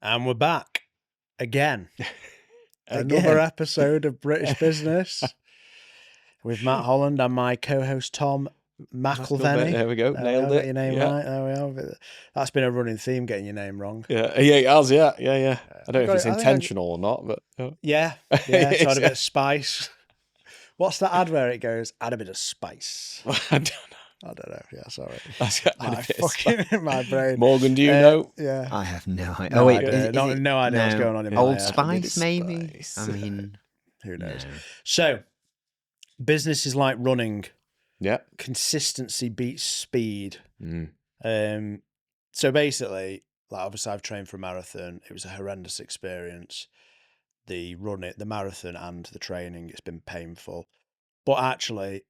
And we're back again. Another episode of British Business with Matt Holland and my co-host Tom McElvenny. There we go. Nailed it. Got your name right. There we are. That's been a running theme, getting your name wrong. Yeah, it has. Yeah. I don't know if it's intentional or not, but yeah. So add a bit of spice. What's that ad where it goes? Add a bit of spice. I don't know. Yeah, sorry. Fucking my brain. Morgan, do you know? Yeah. I have no idea. No idea. No idea what's going on in my Old head. Spice, maybe? I mean... Who knows? No. So, business is like running. Yeah. Consistency beats speed. So basically, like obviously I've trained for a marathon. It was a horrendous experience. The marathon and the training, it's been painful. But actually,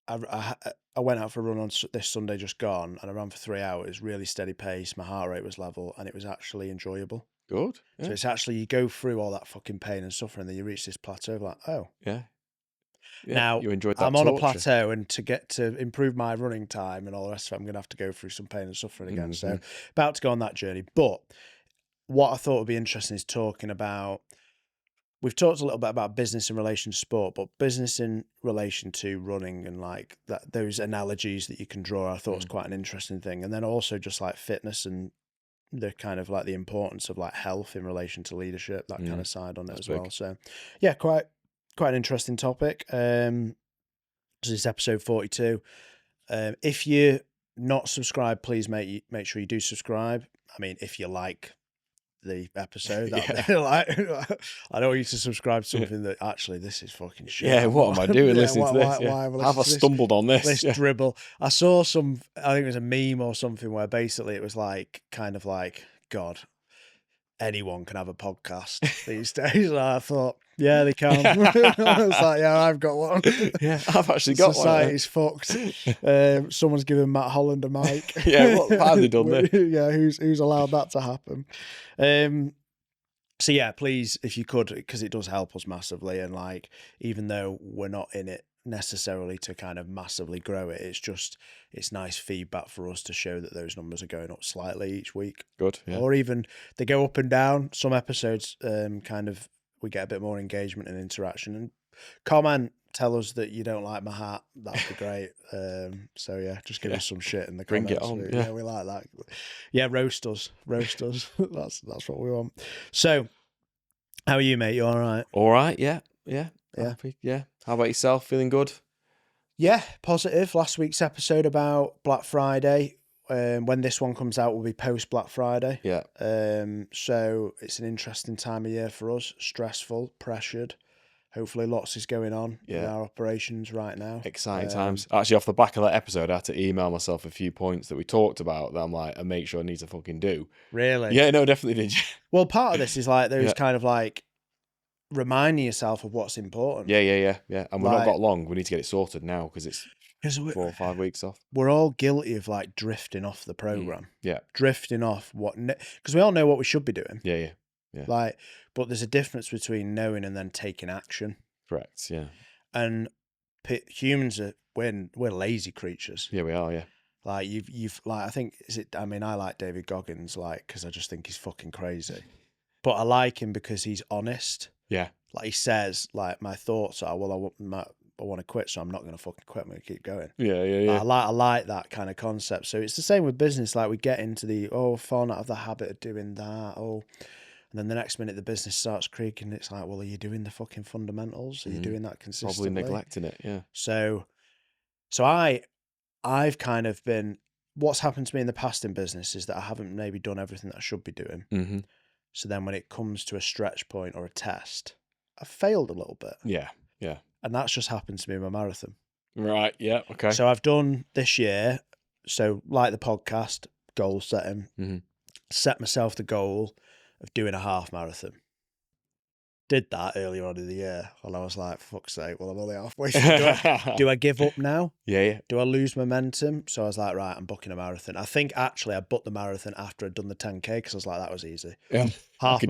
I went out for a run on this Sunday just gone, and I ran for 3 hours, really steady pace. My heart rate was level, and it was actually enjoyable. Good. Yeah. So it's actually, you go through all that fucking pain and suffering, then you reach this plateau, like, oh. Yeah. Now, you enjoyed that I'm torture. on a plateau, and to get to improve my running time and all the rest of it, I'm going to have to go through some pain and suffering again. So about to go on that journey. But what I thought would be interesting is talking about, we've talked a little bit about business in relation to sport, but business in relation to running and like that, those analogies that you can draw, I thought was quite an interesting thing. And then also just like fitness and the kind of like the importance of like health in relation to leadership, that kind of side on it as well. So yeah, quite an interesting topic. This is episode 42. If you're not subscribed, please make sure you do subscribe. I mean, if you like the episode, like, I don't want you to subscribe to something that actually this is fucking shit. Yeah, what am I doing listening to this? Why have I stumbled on this? This dribble. I saw I think it was a meme or something where basically it was like, kind of like, God, anyone can have a podcast these days. And I thought, yeah, they can. I was like, yeah, I've got one. Yeah, I've actually got Society's one. Society's fucked. Someone's given Matt Holland a mic. Yeah, what have they done there? Yeah, who's allowed that to happen? So yeah, please, if you could, because it does help us massively. And like, even though we're not in it necessarily to kind of massively grow it, it's nice feedback for us to show that those numbers are going up slightly each week. Good. Yeah. Or even they go up and down. Some episodes kind of, we get a bit more engagement and interaction, and comment, tell us that you don't like my hat. That'd be great. So yeah, just give us some shit in the comments. Bring it on. Yeah, we like that. Yeah, roast us. That's what we want. So, how are you, mate? You all right? All right. Yeah. Happy. Yeah. How about yourself? Feeling good? Yeah, positive. Last week's episode about Black Friday. When this one comes out, will be post Black Friday. Yeah. So it's an interesting time of year for us. Stressful, pressured. Hopefully lots is going on in our operations right now. Exciting times. Actually, off the back of that episode, I had to email myself a few points that we talked about that I'm like, I make sure I need to fucking do. Really? Yeah, no, definitely did. Well, part of this is like those kind of like reminding yourself of what's important. Yeah. And we've not got long. We need to get it sorted now because it's 4 or 5 weeks off. We're all guilty of like drifting off the program. Yeah. Drifting off because we all know what we should be doing. Yeah. Like, but there's a difference between knowing and then taking action. Correct. Yeah. And humans we're lazy creatures. Yeah, we are. Yeah. Like you've like, I think I like David Goggins, like, because I just think he's fucking crazy. But I like him because he's honest. Yeah. Like he says, like, my thoughts are, well, I want to quit, so I'm not going to fucking quit. I'm going to keep going. Yeah. I like that kind of concept. So it's the same with business. Like we get into the, fun out of the habit of doing that. And then the next minute the business starts creaking. It's like, well, are you doing the fucking fundamentals? Are you doing that consistently? Probably neglecting it. Yeah. So I've kind of been, what's happened to me in the past in business is that I haven't maybe done everything that I should be doing. Mm-hmm. So then when it comes to a stretch point or a test, I've failed a little bit. Yeah. And that's just happened to me in my marathon. Right. Yeah. Okay. So I've done this year. So like the podcast, goal setting, set myself the goal of doing a half marathon. Did that earlier on in the year, and I was like, fuck's sake, well, I'm only halfway through. Do I give up now? Yeah. Do I lose momentum? So I was like, right, I'm booking a marathon. I think actually I booked the marathon after I'd done the 10K because I was like, that was easy. Yeah. Half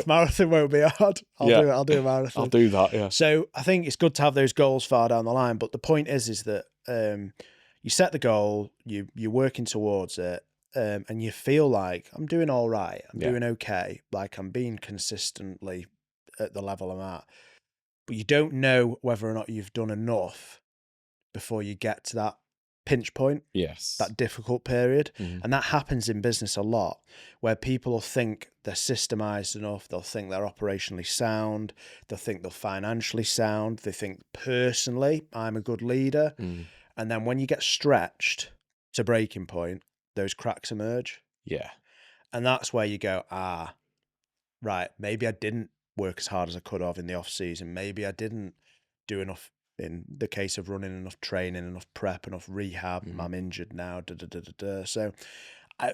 marathon won't be hard. I'll do a marathon. I'll do that, yeah. So I think it's good to have those goals far down the line, but the point is that you set the goal, you're working towards it, and you feel like I'm doing all right, I'm Yeah. doing okay, like I'm being consistently at the level I'm at, but you don't know whether or not you've done enough before you get to that pinch point, Yes. that difficult period. Mhm. And that happens in business a lot, where people will think they're systemized enough, they'll think they're operationally sound, they'll think they're financially sound, they think personally, I'm a good leader. Mm. And then when you get stretched to breaking point, those cracks emerge. Yeah. And that's where you go, right, maybe I didn't work as hard as I could have in the off season. Maybe I didn't do enough in the case of running, enough training, enough prep, enough rehab. I'm injured now. So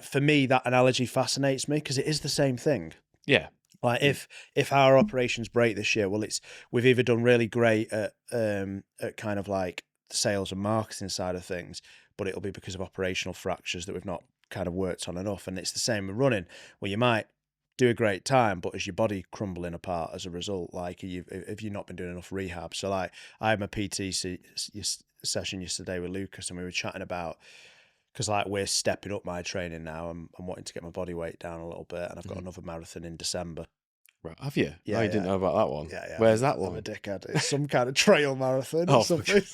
for me, that analogy fascinates me because it is the same thing. Yeah. Like if our operations break this year, well, we've either done really great at kind of like the sales and marketing side of things, but it'll be because of operational fractures that we've not kind of worked on enough. And it's the same with running, where you might do a great time, but is your body crumbling apart as a result? Like, if you've not been doing enough rehab. So, like, I had my PT session yesterday with Lucas, and we were chatting about, because like we're stepping up my training now. I'm wanting to get my body weight down a little bit, and I've got another marathon in December. Right. Have you? Yeah, Oh, you didn't know about that one? Yeah. Where's that I'm one? a dickhead. It's some kind of trail marathon or something.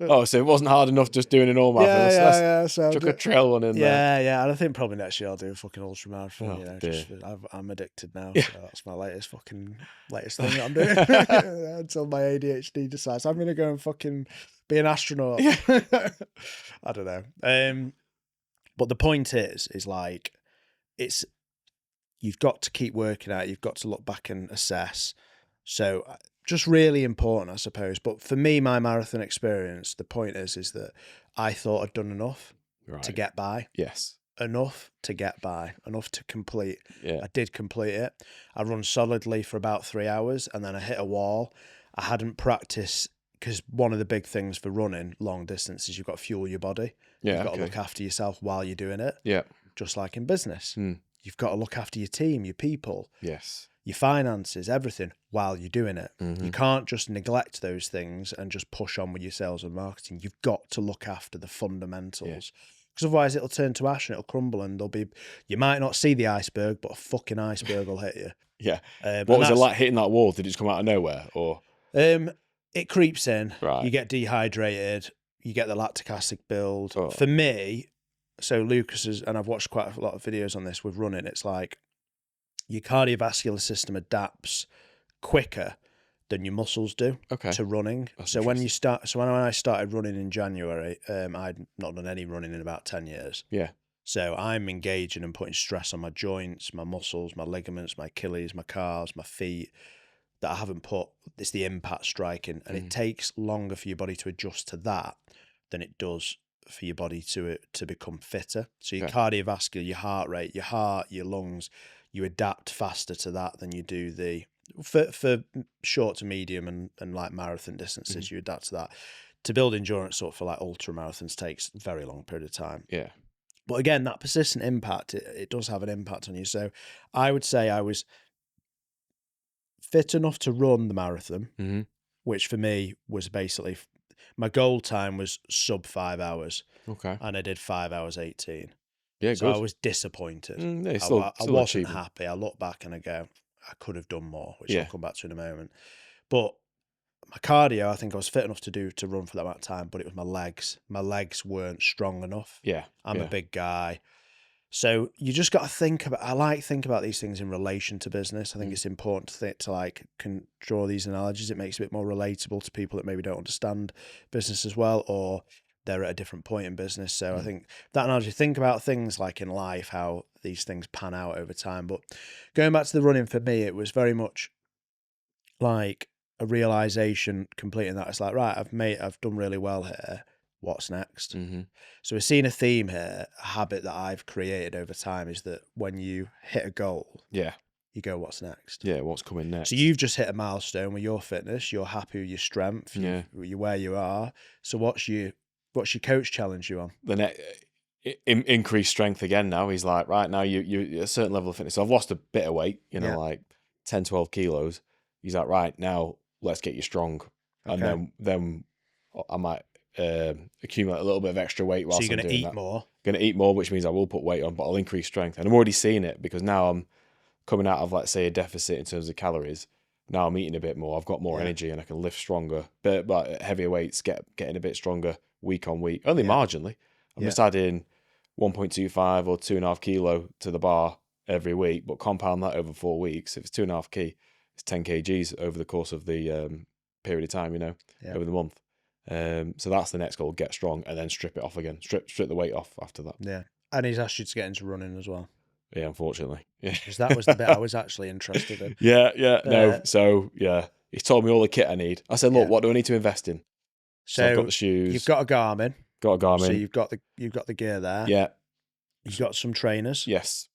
Oh, so it wasn't hard enough just doing an all marathon. Yeah. So Chuck a trail one in there. Yeah. And I think probably next year I'll do a fucking ultra marathon. Oh, Just, dear. I'm addicted now. Yeah. So that's my latest thing that I'm doing until my ADHD decides I'm going to go and fucking be an astronaut. Yeah. I don't know. But the point is like, you've got to keep working at it. You've got to look back and assess. So just really important, I suppose. But for me, my marathon experience, the point is that I thought I'd done enough to get by. Yes. Enough to get by. Enough to complete. Yeah. I did complete it. I run solidly for about 3 hours and then I hit a wall. I hadn't practiced, because one of the big things for running long distance is you've got to fuel your body. Yeah. You've got to look after yourself while you're doing it. Yeah. Just like in business. Mm. You've got to look after your team, your people. Yes. Your finances, everything, while you're doing it. Mm-hmm. You can't just neglect those things and just push on with your sales and marketing. You've got to look after the fundamentals. Because otherwise it'll turn to ash and it'll crumble, and you might not see the iceberg, but a fucking iceberg will hit you. Yeah. What was it like hitting that wall? Did it just come out of nowhere, or? It creeps in. Right. You get dehydrated. You get the lactic acid build. Oh. For me, so Lucas and I've watched quite a lot of videos on this with running. It's like your cardiovascular system adapts quicker than your muscles do to running. That's so when I started running in January, I'd not done any running in about 10 years. Yeah. So I'm engaging and putting stress on my joints, my muscles, my ligaments, my Achilles, my calves, my feet, that I haven't put. It's the impact striking, and it takes longer for your body to adjust to that than it does for your body to become fitter. So your cardiovascular, your heart rate, your heart, your lungs, you adapt faster to that than you do for short to medium and like marathon distances. You adapt to that. To build endurance for like ultra marathons takes a very long period of time. Yeah. But again, that persistent impact, it does have an impact on you. So I would say I was fit enough to run the marathon, which for me was basically, my goal time was sub 5 hours. Okay. And I did 5 hours 18. Yeah, so good. I was disappointed. I wasn't happy. I look back and I go, I could have done more, which I'll come back to in a moment. But my cardio, I think I was fit enough to run for that amount of time, but it was my legs. My legs weren't strong enough. Yeah. I'm a big guy. So you just got to think about these things in relation to business. I think it's important to can draw these analogies. It makes it a bit more relatable to people that maybe don't understand business as well, or they're at a different point in business. So I think that analogy, think about things like in life, how these things pan out over time. But going back to the running, for me, it was very much like a realization completing that. It's like, right, I've done really well here. What's next? So we're seeing a theme here. A habit that I've created over time is that when you hit a goal, you go, what's next? Yeah, what's coming next? So you've just hit a milestone with your fitness. You're happy with your strength. You're where you are. So what's your coach challenge you on? Increased strength again. Now he's like, right now you a certain level of fitness. So I've lost a bit of weight, like 10, 12 kilos. He's like, right now let's get you strong, and then I might accumulate a little bit of extra weight So whilst you're I'm going to doing eat that. more. Going to eat more, which means I will put weight on, but I'll increase strength. And I'm already seeing it because now I'm coming out of, let's say, a deficit in terms of calories. Now I'm eating a bit more. I've got more energy and I can lift stronger. But heavier weights getting a bit stronger week on week, only marginally. I'm just adding 1.25 or 2.5 kilo to the bar every week, but compound that over 4 weeks. If it's 2.5 kg, it's 10 kgs over the course of the period of time, over the month. So that's the next goal: get strong and then strip it off again. Strip the weight off after that. Yeah, and he's asked you to get into running as well. Yeah, unfortunately. Yeah, because that was the bit I was actually interested in. No. So he's told me all the kit I need. I said, look, what do I need to invest in? So I've got the shoes. You've got a Garmin. Got a Garmin. So you've got the gear there. Yeah. You've got some trainers. Yes.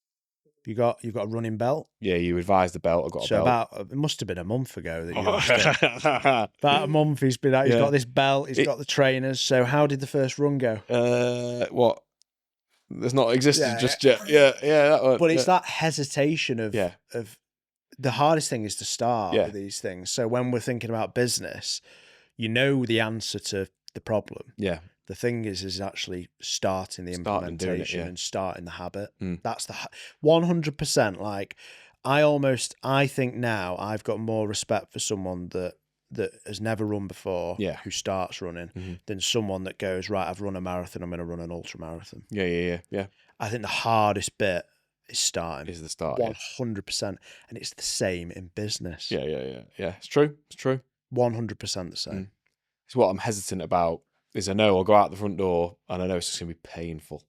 You've got a running belt. Yeah, you advised the belt. I've got a belt. About it must have been a month ago that you about a month he's been out. He's got this belt. He's got the trainers. So how did the first run go? What? There's not existed just yet. Yeah. That one. But it's that hesitation of the hardest thing is to start with these things. So when we're thinking about business, you know the answer to the problem. Yeah. The thing is actually starting the implementation and starting the habit. That's the 100%. Like I think now I've got more respect for someone that has never run before, who starts running, than someone that goes, right, I've run a marathon, I'm going to run an ultra marathon. Yeah. I think the hardest bit is starting. Is the start. 100%. And it's the same in business. Yeah. It's true. 100% the same. It's what I'm hesitant about. Is I know I'll go out the front door and I know it's just going to be painful.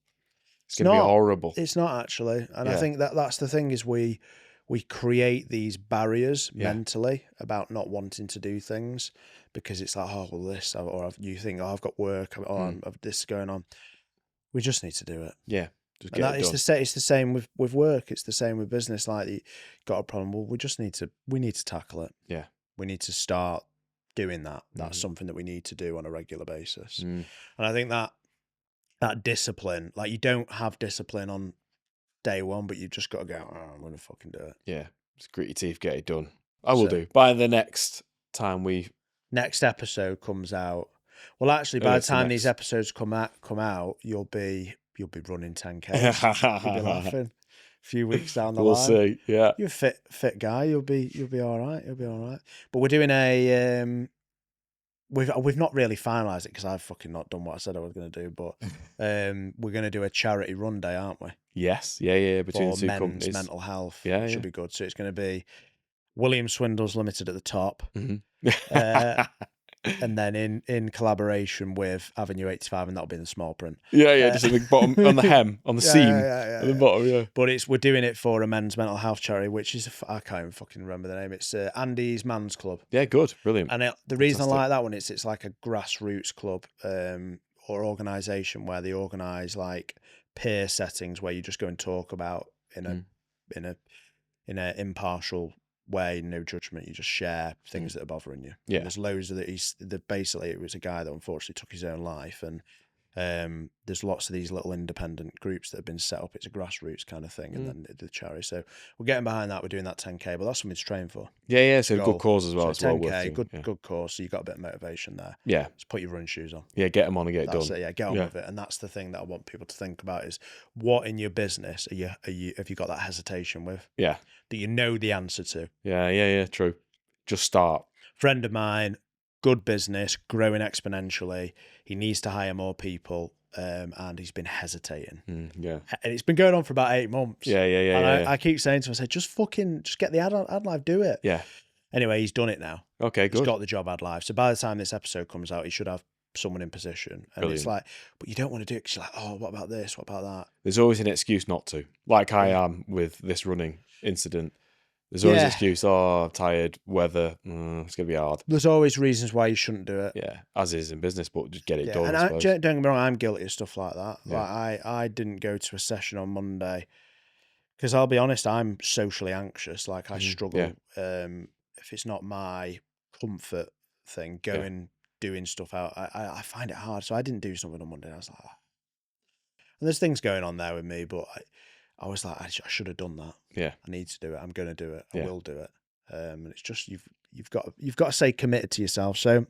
It's going to be horrible. It's not actually. And I think that's the thing is we create these barriers mentally about not wanting to do things because it's like, oh, well, this, or you think, oh, I've got work, or this is going on. We just need to do it. Yeah. Just get it done. It's the same with work. It's the same with business. Like you got a problem. Well, we need to tackle it. Yeah. We need to start doing that. That's something that we need to do on a regular basis. And I think that discipline, like you don't have discipline on day one, but you've just got to go, oh, I'm going to fucking do it. Yeah. Just grit your teeth, get it done. I will do. By the next time next episode comes out. Well, actually, by the time these episodes come out, you'll be running 10K. You'll be laughing. A few weeks down the line. We'll see. Yeah. You're a fit guy. You'll be all right. You'll be all right. But we're doing a we've not really finalised it because I've fucking not done what I said I was going to do. But we're going to do a charity run day, aren't we? Yes. Yeah. Between the two companies. Mental health. Yeah. Should be good. So it's going to be William Swindles Limited at the top. And then in collaboration with Avenue 85, and that'll be in the small print. Yeah, just at the bottom, on the hem, on the seam, at the bottom, yeah. But we're doing it for a men's mental health charity, which is, I can't even fucking remember the name. It's Andy's Man's Club. Yeah, good, brilliant. And the reason I like that one is it's like a grassroots club or organisation where they organise like peer settings where you just go and talk about in a impartial way, no judgment. You just share things that are bothering you. Yeah, and there's loads of basically it was a guy that unfortunately took his own life, and there's lots of these little independent groups that have been set up. It's a grassroots kind of thing, and then the charity. So we're getting behind that. We're doing that 10K, but that's something to train for. Yeah. So good cause as well. So 10K, good cause. So you got a bit of motivation there. Yeah, just put your running shoes on. Yeah, get them on and get it done. Yeah, get on with it. And that's the thing that I want people to think about is what in your business have you got that hesitation with? Yeah, that you know the answer to. Yeah. True. Just start. Friend of mine, good business, growing exponentially. He needs to hire more people, and he's been hesitating. And it's been going on for about 8 months. Yeah. And I keep saying to him, I say, just get the ad live, do it. Yeah. Anyway, he's done it now. Okay, good. He's got the job ad live. So by the time this episode comes out, he should have someone in position. And Brilliant. It's like, but you don't want to do it because you're like, oh, what about this? What about that? There's always an excuse not to. Like I am with this running incident. There's always an excuse, I'm tired, weather, it's going to be hard. There's always reasons why you shouldn't do it. Yeah, as is in business, but just get it done, and don't get me wrong, I'm guilty of stuff like that. Yeah. Like I didn't go to a session on Monday because I'll be honest, I'm socially anxious. Like I struggle if it's not my comfort thing, doing stuff out. I find it hard. So I didn't do something on Monday. And I was like, and there's things going on there with me, but I was like, I should have done that. Yeah, I need to do it. I'm going to do it. I will do it. And it's just you've got to stay committed to yourself. So,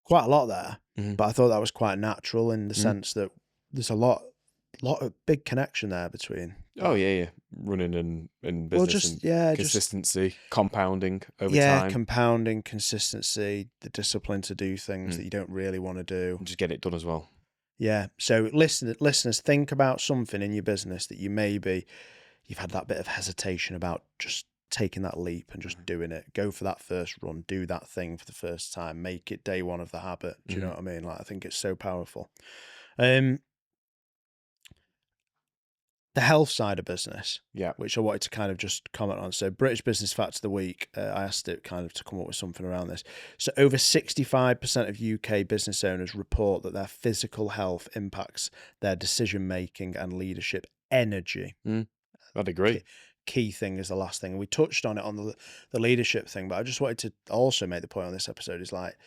quite a lot there, Mhm. but I thought that was quite natural in the Mm. sense that there's a lot of big connection there between. Oh yeah. Running and Well, business just and yeah, just consistency, compounding over yeah, time, compounding, consistency, the discipline to do things that mm. you don't really want to do. and just get it done as well. Yeah. So listeners, think about something in your business that you've had that bit of hesitation about just taking that leap and just doing it. Go for that first run, do that thing for the first time, make it day one of the habit. Do you know what I mean? Like, I think it's so powerful. The health side of business, Yeah. which I wanted to kind of just comment on. So, British Business Fact of the Week, I asked it kind of to come up with something around this. So, over 65% of UK business owners report that their physical health impacts their decision making and leadership energy. I'd agree. Key thing is the last thing. We touched on it on the leadership thing, but I just wanted to also make the point on this episode is like,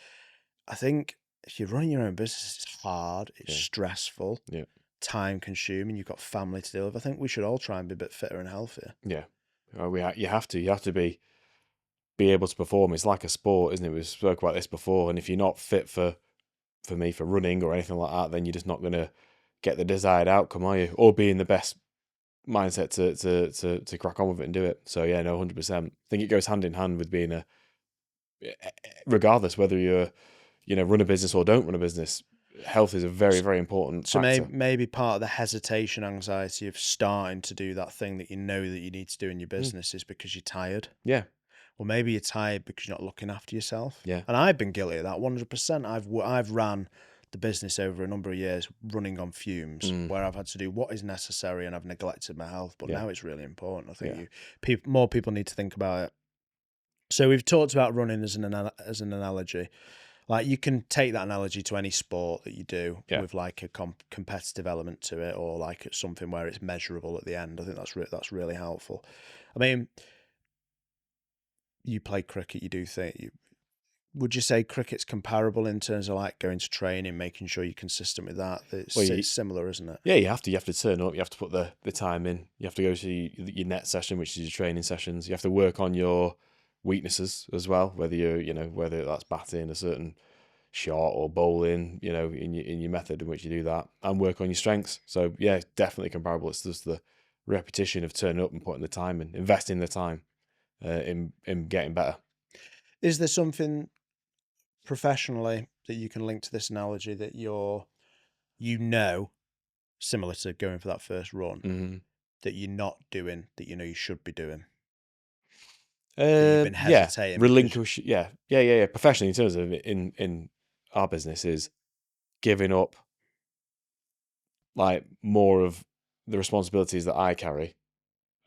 I think if you're running your own business, it's hard, it's stressful. Yeah. Time consuming, you've got family to deal with. I think we should all try and be a bit fitter and healthier. Yeah. You have to be able to perform. It's like a sport, isn't it? We spoke about this before. And if you're not fit for running or anything like that, then you're just not going to get the desired outcome, are you? Or be in the best mindset to crack on with it and do it. So yeah, no, 100%. I think it goes hand in hand with being regardless whether you're, run a business or don't run a business. Health is a very, very important factor. Maybe part of the hesitation, anxiety of starting to do that thing that you know that you need to do in your business is because you're tired. Yeah. Or maybe you're tired because you're not looking after yourself. Yeah. And I've been guilty of that 100%. I've ran the business over a number of years running on fumes where I've had to do what is necessary and I've neglected my health. But now it's really important. I think more people need to think about it. So we've talked about running as an analogy. Like, you can take that analogy to any sport that you do with like a competitive element to it, or like it's something where it's measurable at the end. I think that's really helpful. I mean, you play cricket, would you say cricket's comparable in terms of like going to training, making sure you're consistent with that? It's similar, isn't it? Yeah, you have to turn up. You have to put the time in. You have to go to your net session, which is your training sessions. You have to work on your weaknesses as well, whether that's batting a certain shot or bowling, in your method in which you do that, and work on your strengths. So yeah, definitely comparable. It's just the repetition of turning up and putting the time in, investing the time in getting better. Is there something professionally that you can link to this analogy that similar to going for that first run, that you're not doing that you should be doing? That you've been hesitating. Relinquish. Yeah. Professionally, in terms of in our business, is giving up like more of the responsibilities that I carry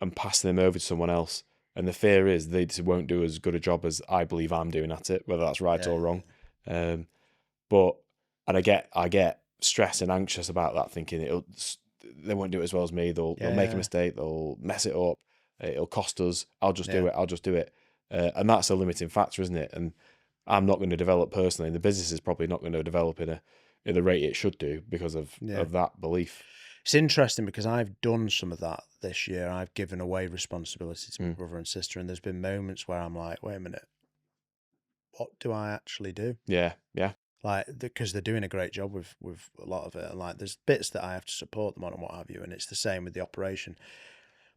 and passing them over to someone else. And the fear is they just won't do as good a job as I believe I'm doing at it, whether that's right or wrong. But I get stressed and anxious about that, thinking they won't do it as well as me. They'll make a mistake. They'll mess it up. It'll cost us. I'll just do it. And that's a limiting factor, isn't it? And I'm not going to develop personally. And the business is probably not going to develop in the rate it should do because of that belief. It's interesting because I've done some of that this year. I've given away responsibility to my brother and sister, and there's been moments where I'm like, wait a minute, what do I actually do? Yeah. Like, because they're doing a great job with a lot of it, and like there's bits that I have to support them on and what have you, and it's the same with the operation.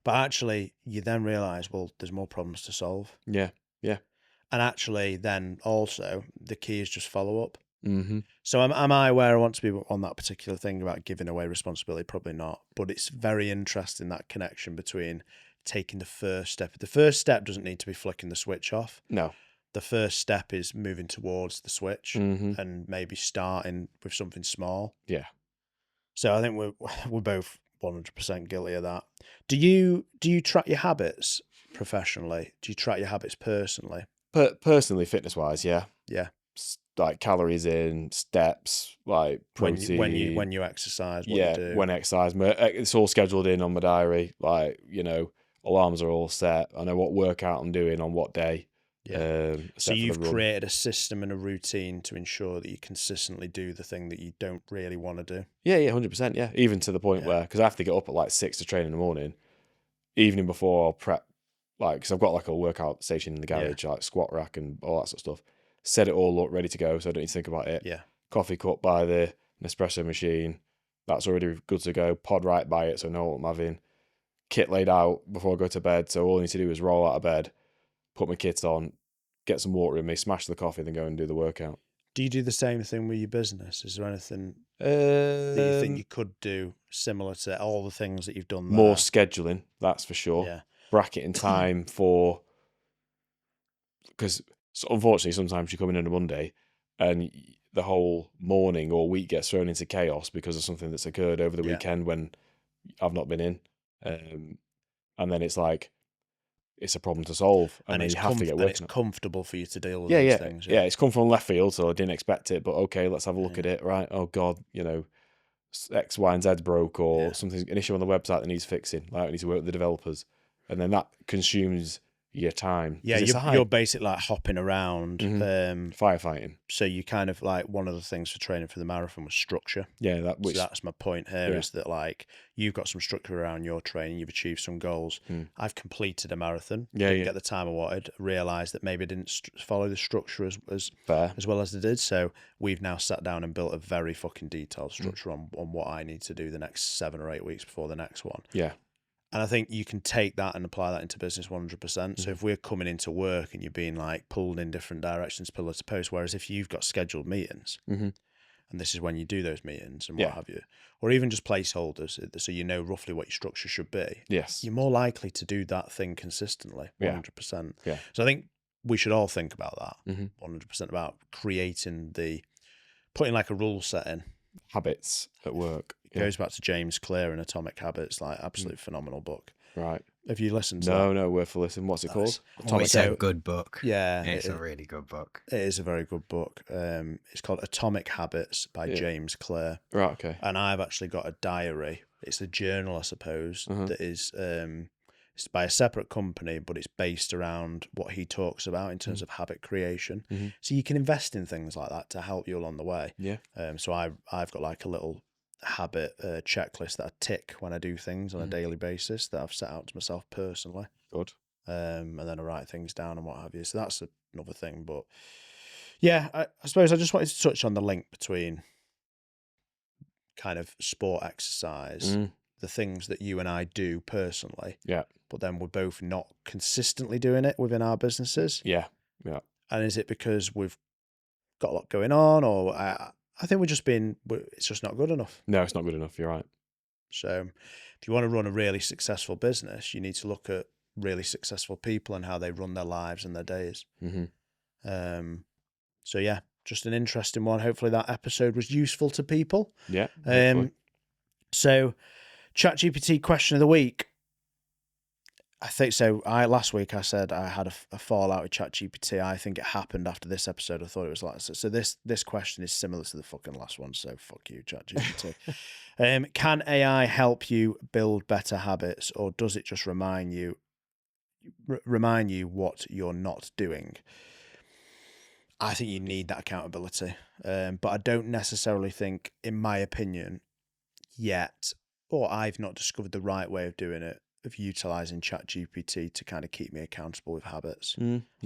But actually, you then realise, well, there's more problems to solve. Yeah. And actually, then also the key is just follow up. Mm-hmm. So am I where I want to be on that particular thing about giving away responsibility? Probably not. But it's very interesting, that connection between taking the first step. The first step doesn't need to be flicking the switch off. No. The first step is moving towards the switch and maybe starting with something small. Yeah. So I think we're both 100% guilty of that. Do you track your habits professionally? Do you track your habits personally? Personally, fitness wise, yeah. Yeah. Like calories in, steps, like protein. When you exercise, what you do. When I exercise, it's all scheduled in on my diary. Like, alarms are all set. I know what workout I'm doing on what day. Yeah. So you've created a system and a routine to ensure that you consistently do the thing that you don't really want to do. Yeah, 100%. Yeah, even to the point where, because I have to get up at like 6 to train in the morning, evening before I'll prep, like, because I've got like a workout station in the garage, like squat rack and all that sort of stuff. set it all up ready to go, so I don't need to think about it. Yeah. Coffee cup by the Nespresso machine, that's already good to go. Pod right by it, so I know what I'm having. Kit laid out before I go to bed, so all I need to do is roll out of bed, put my kit on, get some water in me, smash the coffee, then go and do the workout. Do you do the same thing with your business? Is there anything that you think you could do similar to all the things that you've done there? More scheduling, that's for sure. Yeah. Bracketing time for, because unfortunately sometimes you come in on a Monday and the whole morning or week gets thrown into chaos because of something that's occurred over the weekend when I've not been in, and then it's like it's a problem to solve, and then you have to get working. And it's comfortable for you to deal with those things. Yeah, it's come from left field, so I didn't expect it, but okay, let's have a look at it. Right, oh God, X, Y, and Z broke, or something's an issue on the website that needs fixing. Like, I need to work with the developers, and then that consumes your time. Yeah, you're basically like hopping around, firefighting. So you kind of like, one of the things for training for the marathon was structure. Yeah, so that's my point here, is that like you've got some structure around your training, you've achieved some goals. I've completed a marathon, didn't get the time I wanted, realised that maybe I didn't follow the structure as well as I did. So we've now sat down and built a very fucking detailed structure on what I need to do the next 7 or 8 weeks before the next one. Yeah. And I think you can take that and apply that into business 100%. So if we're coming into work and you're being like pulled in different directions, pillar to post, whereas if you've got scheduled meetings, and this is when you do those meetings and what have you, or even just placeholders, so you know roughly what your structure should be, you're more likely to do that thing consistently, 100%. Yeah. So I think we should all think about that, 100%, about putting like a rule set in. Habits at work. It goes back to James Clear and Atomic Habits, like absolutely phenomenal book. Right. Have you listened to that? No, worth a listen. What's it called? It's a good book. Yeah. It's a really good book. It is a very good book. It's called Atomic Habits by James Clear. Right, okay. And I've actually got a diary. It's a journal, I suppose, that is it's by a separate company, but it's based around what he talks about in terms of habit creation. So you can invest in things like that to help you along the way. Yeah. So I've got like a little habit checklist that I tick when I do things on a daily basis that I've set out to myself personally. Good. And then I write things down and what have you. So that's another thing. But yeah, I suppose I just wanted to touch on the link between kind of sport, exercise, the things that you and I do personally. Yeah. But then we're both not consistently doing it within our businesses. Yeah. Yeah. And is it because we've got a lot going on, or I think it's just not good enough. No, it's not good enough. You're right. So if you want to run a really successful business, you need to look at really successful people and how they run their lives and their days. So yeah, just an interesting one. Hopefully that episode was useful to people. Yeah. So ChatGPT question of the week. I think so. Last week I said I had a fallout with ChatGPT. I think it happened after this episode. I thought it was like so. This question is similar to the fucking last one. So fuck you, ChatGPT. Can AI help you build better habits, or does it just remind you what you're not doing? I think you need that accountability, but I don't necessarily think, in my opinion, yet, or I've not discovered the right way of doing it, of utilising ChatGPT to kind of keep me accountable with habits.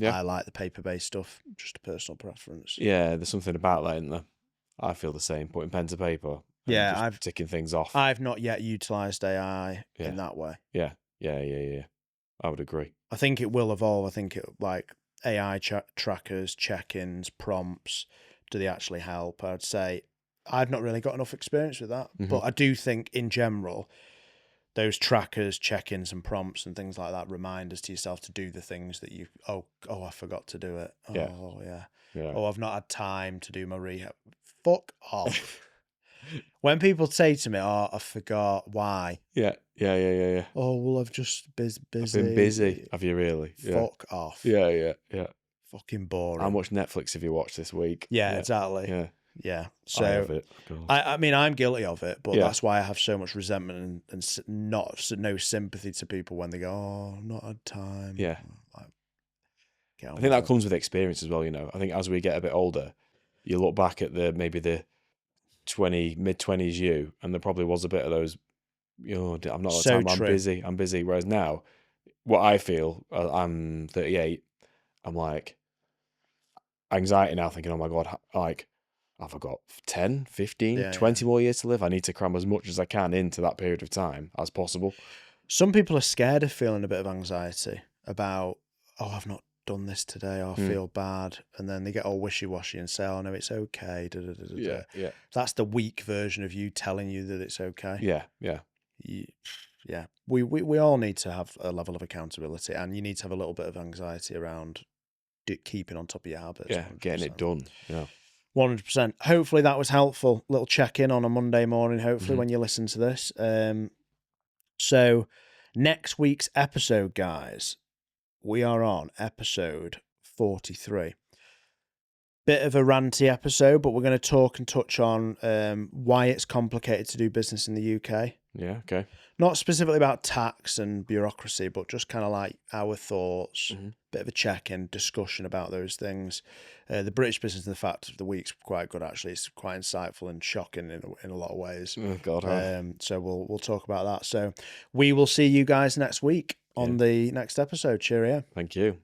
I like the paper-based stuff, just a personal preference. Yeah, there's something about that, isn't there? I feel the same, putting pen to paper. Yeah, I've ticking things off. I've not yet utilised AI in that way. Yeah. I would agree. I think it will evolve. I think like AI trackers, check-ins, prompts, do they actually help? I'd say I've not really got enough experience with that, but I do think in general, those trackers, check-ins and prompts and things like that, reminders to yourself to do the things that you, I forgot to do it. Oh, yeah. Oh, I've not had time to do my rehab. Fuck off. When people say to me, oh, I forgot, why? Yeah. Oh, well, I've just busy. I've been busy. Have you really? Fuck off. Yeah. Fucking boring. How much Netflix have you watched this week? Yeah, exactly. Yeah. So I have it. I mean, I'm guilty of it, but that's why I have so much resentment and no sympathy to people when they go, oh, I've not had time. Yeah. Like, I think that comes with experience as well, I think as we get a bit older, you look back at maybe the mid-20s you, and there probably was a bit of those, I'm not so time, true. I'm busy. Whereas now, what I feel, I'm 38, I'm like, anxiety now, thinking, oh my God, like, I've got 10, 15, Yeah, 20 more years to live. I need to cram as much as I can into that period of time as possible. Some people are scared of feeling a bit of anxiety about, oh, I've not done this today, or I feel bad. And then they get all wishy-washy and say, oh, no, it's okay. Da, da, da, da, da. Yeah. That's the weak version of you telling you that it's okay. Yeah. Yeah. We all need to have a level of accountability, and you need to have a little bit of anxiety around keeping on top of your habits. Yeah. 100%. Getting it done. Yeah. 100%. Hopefully that was helpful. Little check-in on a Monday morning, hopefully, when you listen to this. So next week's episode, guys, we are on episode 43. Bit of a ranty episode, but we're going to talk and touch on why it's complicated to do business in the UK. Yeah. Okay. Not specifically about tax and bureaucracy, but just kind of like our thoughts, bit of a check-in, discussion about those things. The British business and the fact of the week's quite good, actually. It's quite insightful and shocking in a lot of ways. Oh, God. So we'll talk about that. So we will see you guys next week on the next episode. Cheerio. Thank you.